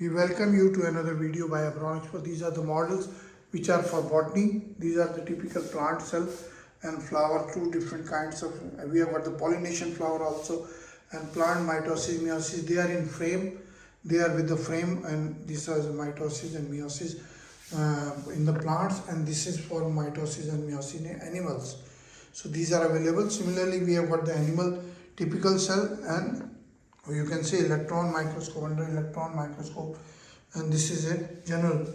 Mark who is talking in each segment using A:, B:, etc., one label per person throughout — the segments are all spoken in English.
A: We welcome you to another video by BIochemistry. These are the models which are for botany. These are the typical plant cell and flower, two different kinds of. We have got the pollination flower also, and plant mitosis, meiosis. They are in frame. They are with the frame, and these are the mitosis and meiosis in the plants, and this is for mitosis and meiosis in animals. So these are available. Similarly, we have got the animal typical cell, and you can see electron microscope, under electron microscope, and this is a general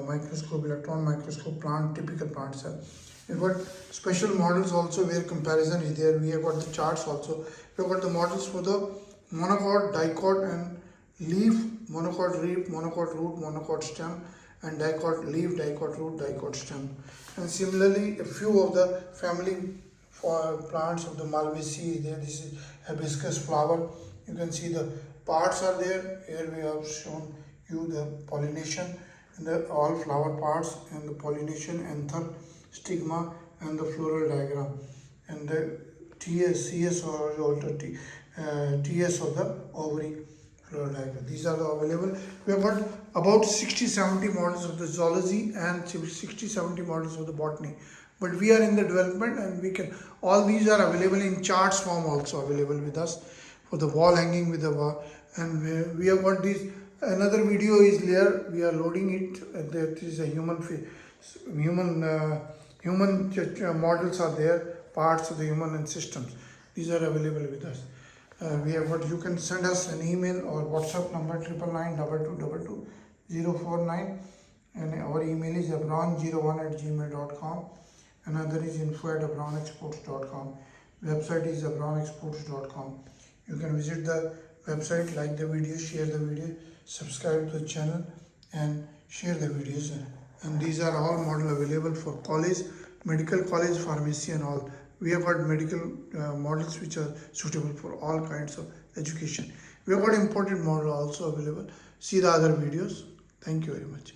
A: microscope, electron microscope, plant, typical plant cell. We've got special models also where comparison is there. We have got the charts also. We've got the models for the monocot, dicot and leaf, monocot leaf, monocot root, monocot stem, and dicot leaf, dicot root, dicot stem. And similarly, a few of the family plants of the Malvaceae is there. This is hibiscus flower. You can see the parts are there. Here we have shown you the pollination and the all flower parts and the pollination, anther, stigma, and the floral diagram, and the CS or TS of the ovary floral diagram. These are available. We have got about 60-70 models of the zoology and 60-70 models of the botany. But we are in the development, and we can, all these are available in charts form also available with us for the wall hanging with the wall. And we have got this, another video is there, we are loading it. That is a human models are there, parts of the human and systems. These are available with us. We have got, you can send us an email or WhatsApp number 99922222049, and our email is abron01@gmail.com. Another is info@abronexports.com. Website is abronexports.com. You can visit the website, like the video, share the video, subscribe to the channel, and share the videos. And these are all model available for college, medical college, pharmacy, and all. We have got medical models which are suitable for all kinds of education. We have got imported model also available. See the other videos. Thank you very much.